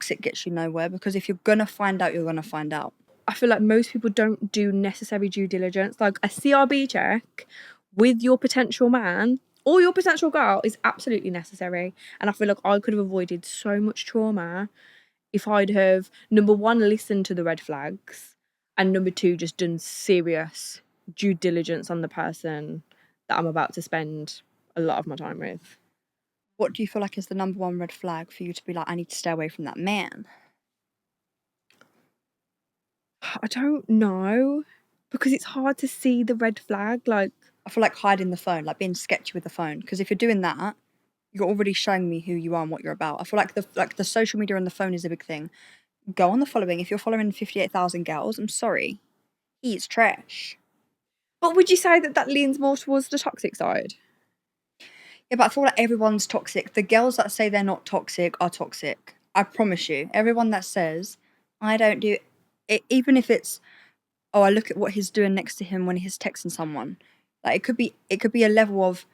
toxic gets you nowhere, because if you're gonna find out, you're gonna find out. I feel like most people don't do necessary due diligence. Like a CRB check with your potential man or your potential girl is absolutely necessary. And I feel like I could have avoided so much trauma if I'd have, number one, listened to the red flags, and number two, just done serious due diligence on the person that I'm about to spend a lot of my time with. What do you feel like is the number one red flag for you to be like, I need to stay away from that man? I don't know, because it's hard to see the red flag. Like, I feel like hiding the phone, like being sketchy with the phone, because if you're doing that, you're already showing me who you are and what you're about. I feel like the social media and the phone is a big thing. Go on the following. If you're following 58,000 girls, I'm sorry, he's trash. but would you say that leans more towards the toxic side? Yeah, but I feel like everyone's toxic. The girls that say they're not toxic are toxic. I promise you. Everyone that says, I don't do it, even if it's, oh, I look at what he's doing next to him when he's texting someone. Like it could be a level of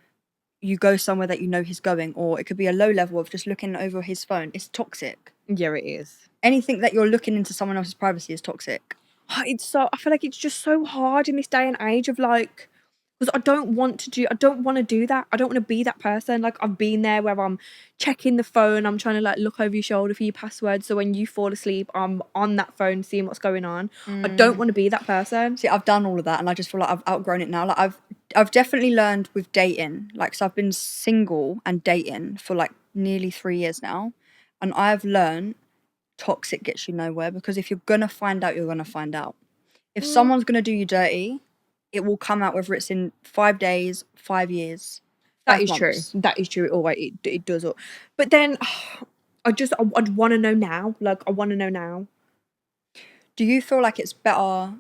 you go somewhere that you know he's going, or it could be a low level of just looking over his phone. It's toxic. Yeah, it is. Anything that you're looking into someone else's privacy is toxic. I feel like it's just so hard in this day and age of like, because I don't want to do that. I don't want to be that person. Like, I've been there where I'm checking the phone, I'm trying to like look over your shoulder for your password, so when you fall asleep, I'm on that phone seeing what's going on. I don't want to be that person. See, I've done all of that, and I just feel like I've outgrown it now. Like I've definitely learned with dating. Like, so I've been single and dating for like nearly 3 years now, and I've learned toxic gets you nowhere, because if you're gonna find out, you're gonna find out. If someone's gonna do you dirty, it will come out, whether it's in 5 days, 5 years. That is true. That is true. It does. But then I'd want to know now. Like, I want to know now. Do you feel like it's better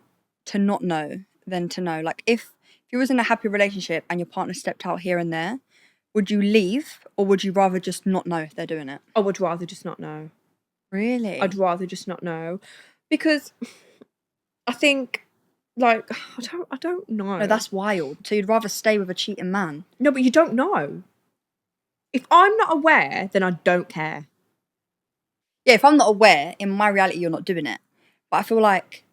to not know than to know? Like, if you was in a happy relationship and your partner stepped out here and there, would you leave, or would you rather just not know if they're doing it? I would rather just not know. Really? I'd rather just not know, because I think, like, I don't know. No, that's wild. So you'd rather stay with a cheating man? No, but you don't know. If I'm not aware, then I don't care. Yeah, if I'm not aware, in my reality, you're not doing it. But I feel like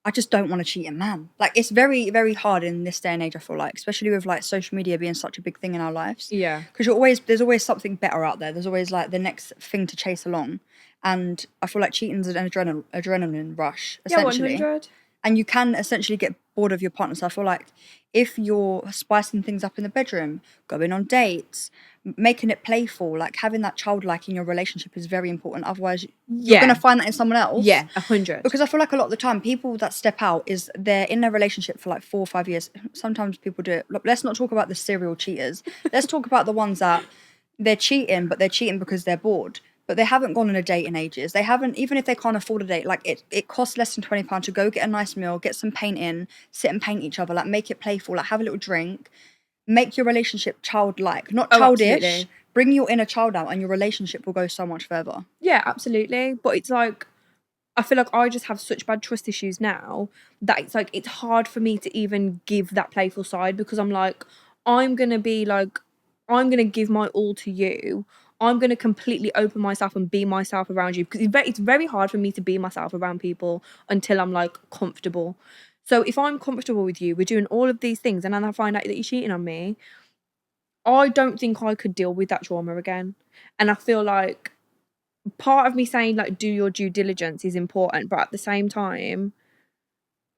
I just don't want to cheat a man. Like, it's very, very hard in this day and age, I feel like, especially with like social media being such a big thing in our lives. Yeah. Because there's always something better out there. There's always like the next thing to chase along. And I feel like cheating's an adrenaline rush, essentially. Yeah, 100. And you can essentially get bored of your partner. So I feel like if you're spicing things up in the bedroom, going on dates, making it playful, like having that childlike in your relationship is very important. Otherwise, you're going to find that in someone else. Yeah, 100. Because I feel like a lot of the time, people that step out is they're in their relationship for like 4 or 5 years. Sometimes people do it. Look, let's not talk about the serial cheaters. Let's talk about the ones that they're cheating, but they're cheating because they're bored. But they haven't gone on a date in ages. They haven't, even if they can't afford a date, like it costs less than £20 to go get a nice meal, get some paint in, sit and paint each other, like make it playful, like have a little drink, make your relationship childlike, not childish. Absolutely. Bring your inner child out and your relationship will go so much further. Yeah, absolutely. But it's like, I feel like I just have such bad trust issues now that it's like, it's hard for me to even give that playful side, because I'm like, I'm going to give my all to you. I'm going to completely open myself and be myself around you, because it's very hard for me to be myself around people until I'm like comfortable. So if I'm comfortable with you, we're doing all of these things, and then I find out that you're cheating on me, I don't think I could deal with that trauma again. And I feel like part of me saying like do your due diligence is important, but at the same time,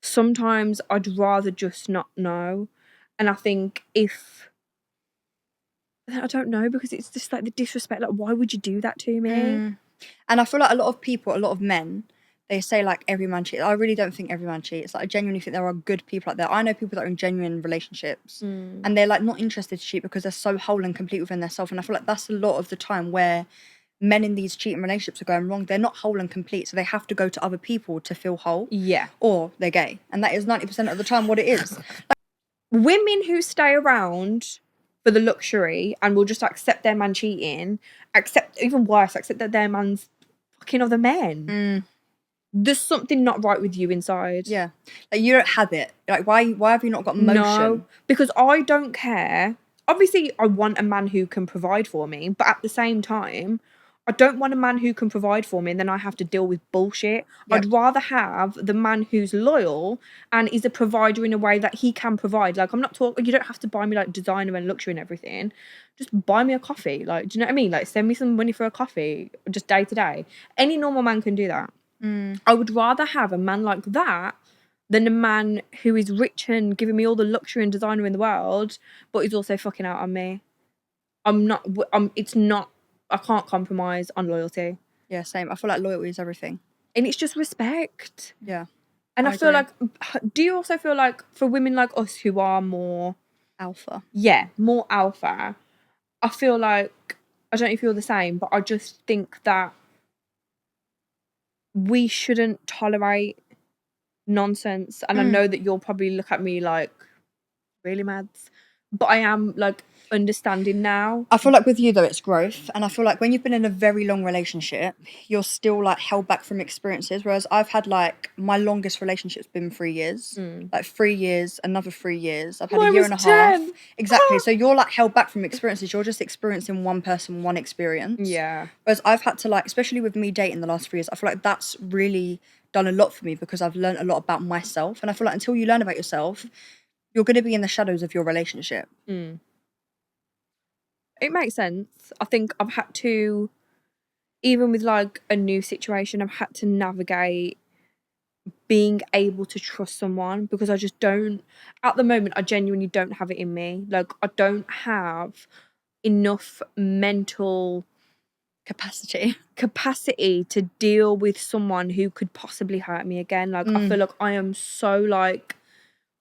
sometimes I'd rather just not know. And I think I don't know, because it's just like the disrespect. Like, why would you do that to me? And I feel like a lot of people, a lot of men, they say like every man cheats. I really don't think every man cheats. Like, I genuinely think there are good people out there. I know people that are in genuine relationships and they're like not interested to cheat because they're so whole and complete within themselves. And I feel like that's a lot of the time where men in these cheating relationships are going wrong. They're not whole and complete, so they have to go to other people to feel whole. Yeah. Or they're gay. And that is 90% of the time what it is. Women who stay around for the luxury and will just accept their man cheating, accept that their man's fucking other men. There's something not right with you inside. Yeah. Like, you don't have it. Like, why have you not got motion? No, because I don't care. Obviously, I want a man who can provide for me, but at the same time, I don't want a man who can provide for me and then I have to deal with bullshit. Yep. I'd rather have the man who's loyal and is a provider in a way that he can provide. Like, I'm not talking, you don't have to buy me like designer and luxury and everything. Just buy me a coffee. Like, do you know what I mean? Like, send me some money for a coffee, just day to day. Any normal man can do that. I would rather have a man like that than a man who is rich and giving me all the luxury and designer in the world, but he's also fucking out on me. I can't compromise on loyalty. Yeah, same. I feel like loyalty is everything. And it's just respect. Yeah. And I feel agree. like, do you also feel like for women like us who are more Alpha. more alpha, I feel like, I don't know if you're the same, but I just think that we shouldn't tolerate nonsense. And I know that you'll probably look at me like, really, Mads? But I am like understanding now. I feel like with you though, it's growth. And I feel like when you've been in a very long relationship, you're still like held back from experiences. Whereas I've had like, my longest relationship's been 3 years. Like 3 years, another 3 years. I've had a year and a half. Exactly. So you're like held back from experiences. You're just experiencing one person, one experience. Yeah. Whereas I've had to like, especially with me dating the last 3 years, I feel like that's really done a lot for me because I've learned a lot about myself. And I feel like until you learn about yourself, you're going to be in the shadows of your relationship. It makes sense. I think I've had to, even with like a new situation, I've had to navigate being able to trust someone because I just don't, at the moment, I genuinely don't have it in me. Like, I don't have enough mental capacity to deal with someone who could possibly hurt me again. Like, I feel like I am so like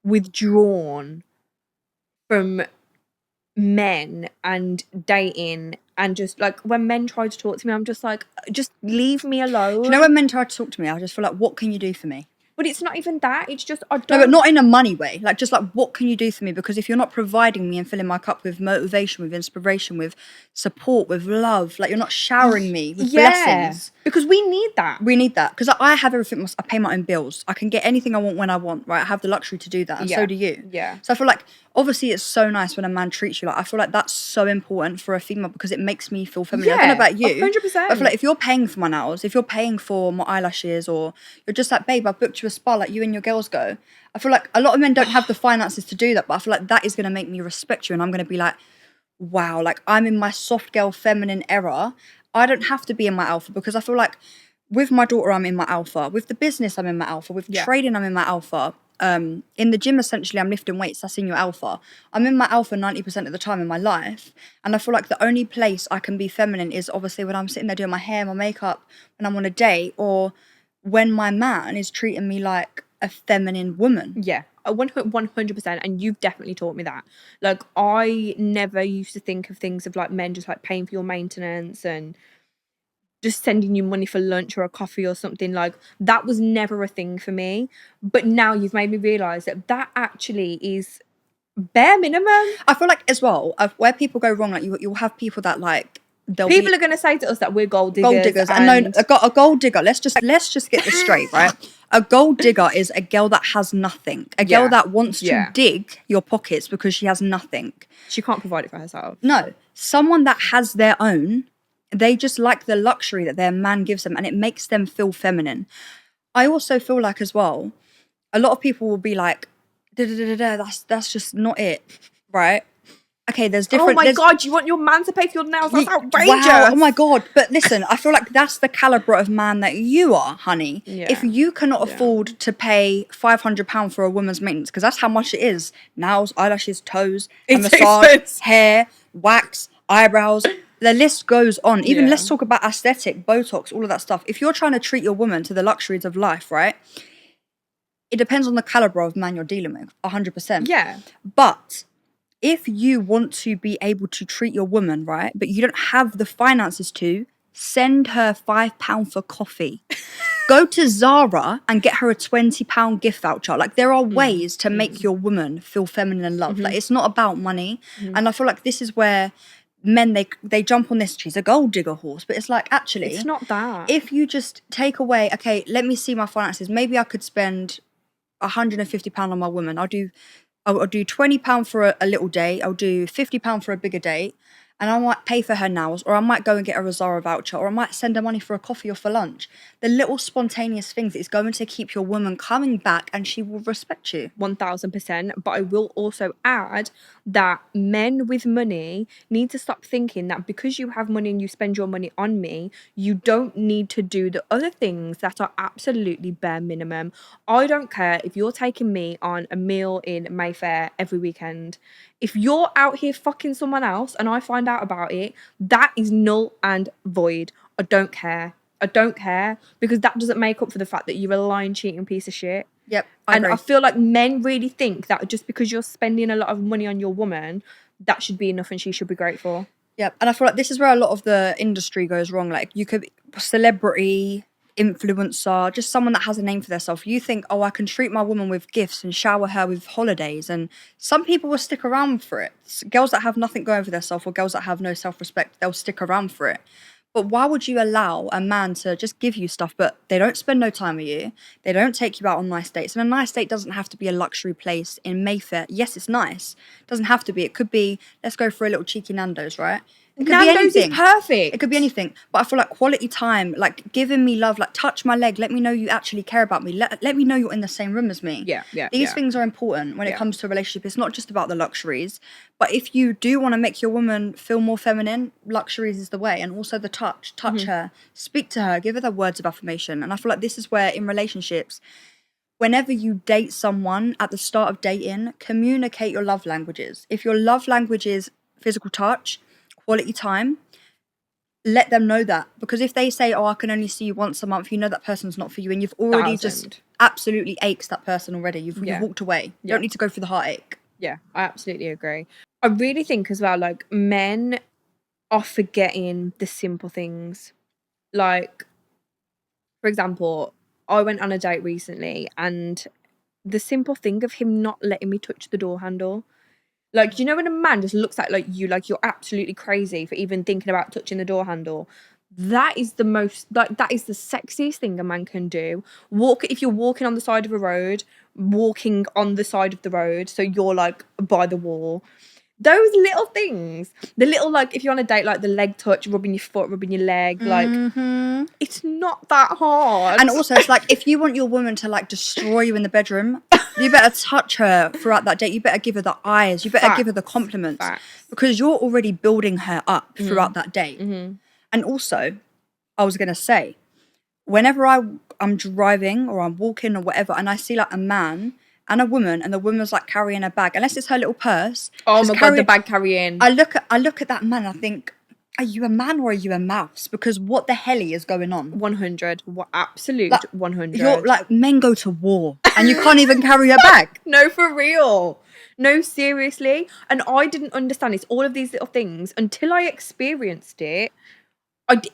withdrawn from men and dating, and just like when men try to talk to me, I'm just like, just leave me alone. Do you know when men try to talk to me, I just feel like, what can you do for me? But it's not even that, it's just I don't. No, but not in a money way. Like, just like, what can you do for me? Because if you're not providing me and filling my cup with motivation, with inspiration, with support, with love, like, you're not showering me with blessings. Because we need that. We need that. Because I have everything. I pay my own bills. I can get anything I want when I want, right? I have the luxury to do that. And so do you. Yeah. So I feel like, obviously, it's so nice when a man treats you like, I feel like that's so important for a female because it makes me feel feminine. I don't know about you. 100%. But I feel like if you're paying for my nails, if you're paying for my eyelashes, or you're just like, babe, I've booked you a spa, like you and your girls go. I feel like a lot of men don't have the finances to do that, but I feel like that is going to make me respect you. And I'm going to be like, wow, like I'm in my soft girl feminine era. I don't have to be in my alpha because I feel like with my daughter, I'm in my alpha. With the business, I'm in my alpha. With trading, I'm in my alpha. In the gym, essentially, I'm lifting weights. That's in your alpha. I'm in my alpha 90% of the time in my life. And I feel like the only place I can be feminine is obviously when I'm sitting there doing my hair, my makeup, when I'm on a date, or when my man is treating me like a feminine woman. Yeah, 100%. And you've definitely taught me that. Like, I never used to think of things of like men just like paying for your maintenance and just sending you money for lunch or a coffee or something. Like, that was never a thing for me. But now you've made me realise that that actually is bare minimum. I feel like as well, where people go wrong, like you'll have people that like, people are going to say to us that we're gold diggers. Gold diggers. And no, a gold digger, let's just get this straight, right? A gold digger is a girl that has nothing. A girl that wants to dig your pockets because she has nothing. She can't provide it for herself. No. Someone that has their own, they just like the luxury that their man gives them and it makes them feel feminine. I also feel like as well, a lot of people will be like, that's just not it, right? Okay, there's different... Oh my God, you want your man to pay for your nails? That's outrageous. Wow, oh my God. But listen, I feel like that's the calibre of man that you are, honey. Yeah. If you cannot afford to pay £500 for a woman's maintenance, because that's how much it is, nails, eyelashes, toes, a massage, hair, wax, eyebrows, the list goes on. Even let's talk about aesthetic, Botox, all of that stuff. If you're trying to treat your woman to the luxuries of life, right? It depends on the calibre of man you're dealing with, 100%. Yeah. But if you want to be able to treat your woman, right, but you don't have the finances to, send her £5 for coffee. Go to Zara and get her a £20 gift voucher. Like, there are ways to make your woman feel feminine and loved. Like, it's not about money. And I feel like this is where men, they jump on this, she's a gold digger horse. But it's like, actually, it's not that. If you just take away, okay, let me see my finances. Maybe I could spend £150 on my woman. I'll do £20 for a little date. I'll do £50 for a bigger date. and I might pay for her nails, or I might go and get a Zara voucher, or I might send her money for a coffee or for lunch. The little spontaneous things is going to keep your woman coming back, and she will respect you. 1000%. But I will also add that men with money need to stop thinking that because you have money and you spend your money on me, you don't need to do the other things that are absolutely bare minimum. I don't care if you're taking me on a meal in Mayfair every weekend. If you're out here fucking someone else and I find out about it, that is null and void. I don't care. I don't care, because that doesn't make up for the fact that you're a lying, cheating piece of shit. Yep, And agree. I feel like men really think that just because you're spending a lot of money on your woman, that should be enough and she should be grateful. Yep, and I feel like this is where a lot of the industry goes wrong. Like, you could celebrity, influencer, just someone that has a name for themselves. You think, oh, I can treat my woman with gifts and shower her with holidays, and some people will stick around for it. Girls that have nothing going for themselves, or girls that have no self-respect, they'll stick around for it. But why would you allow a man to just give you stuff, but they don't spend no time with you, they don't take you out on nice dates? And a nice date doesn't have to be a luxury place in Mayfair. Yes, it's nice. It doesn't have to be. It could be, let's go for a little cheeky Nando's, right? It could be Nando's is anything. perfect. It could be anything. But I feel like quality time, like giving me love, like touch my leg, let me know you actually care about me. Let me know you're in the same room as me. These things are important when it comes to a relationship. It's not just about the luxuries. But if you do want to make your woman feel more feminine, luxuries is the way. And also the touch. Touch her. Speak to her. Give her the words of affirmation. And I feel like this is where in relationships, whenever you date someone at the start of dating, communicate your love languages. If your love language is physical touch, quality time, let them know that. Because if they say, oh, I can only see you once a month, you know that person's not for you, and you've already just absolutely aced that person already. You've walked away. You don't need to go through the heartache. Yeah, I absolutely agree. I really think as well, like, men are forgetting the simple things. Like, for example, I went on a date recently, and the simple thing of him not letting me touch the door handle. Like, you know when a man just looks at like you're absolutely crazy for even thinking about touching the door handle? That is the most, like, that is the sexiest thing a man can do. If you're walking on the side of a road, walking on the side of the road, so you're like by the wall. Those little things, the little, like, if you're on a date, like the leg touch, rubbing your foot, rubbing your leg, like, it's not that hard. And also, it's like, if you want your woman to like destroy you in the bedroom, you better touch her throughout that date. You better give her the eyes. You better give her the compliments. Because you're already building her up throughout that date. And also, I was going to say, whenever I'm driving or I'm walking or whatever, and I see like a man and a woman, and the woman's like carrying a bag, unless it's her little purse. Oh my God, the bag carrying. I look at that man and I think, are you a man or are you a mouse? Because what the hell is going on? 100. Absolute like, 100. You're like, men go to war and you can't even carry a bag. No, for real. No, seriously. And I didn't understand it's all of these little things until I experienced it.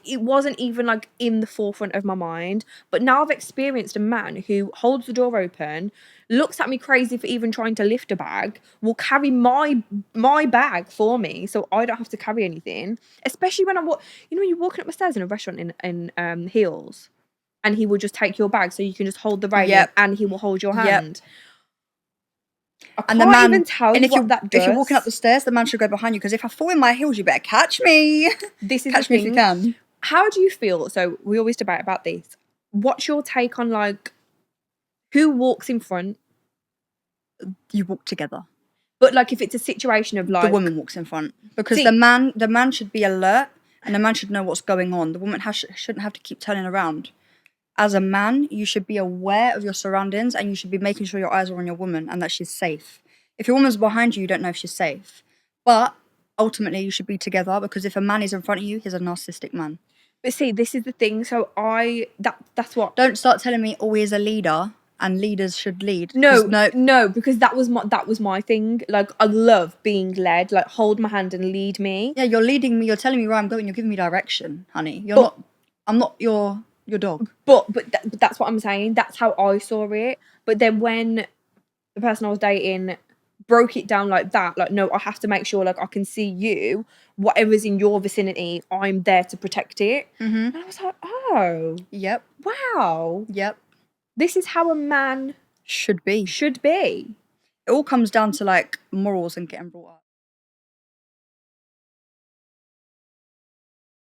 It wasn't even like in the forefront of my mind. But now I've experienced a man who holds the door open, looks at me crazy for even trying to lift a bag, will carry my bag for me so I don't have to carry anything. Especially when when you're walking up the stairs in a restaurant in heels, and he will just take your bag so you can just hold the railing and he will hold your hand. And the man, even tell and if you're walking up the stairs, the man should go behind you, because if I fall in my heels, you better catch me. This is catch me if you can. How do you feel? So we always debate about this. What's your take on like who walks in front? You walk together. But like if it's a situation of like the woman walks in front, because the man should be alert and the man should know what's going on. The woman shouldn't have to keep turning around. As a man, you should be aware of your surroundings and you should be making sure your eyes are on your woman and that she's safe. If your woman's behind you, you don't know if she's safe. But ultimately, you should be together, because if a man is in front of you, he's a narcissistic man. But see, this is the thing. So that's what. Don't start telling me always a leader and leaders should lead. No, because that was my thing. Like, I love being led. Like, hold my hand and lead me. Yeah, you're leading me. You're telling me where I'm going. You're giving me direction, honey. I'm not your dog. But that's what I'm saying. That's how I saw it. But then when the person I was dating broke it down like that, like, no, I have to make sure like I can see you. Whatever's in your vicinity, I'm there to protect it. And I was like, oh, yep, wow, yep. This is how a man should be. It all comes down to like morals and getting brought up.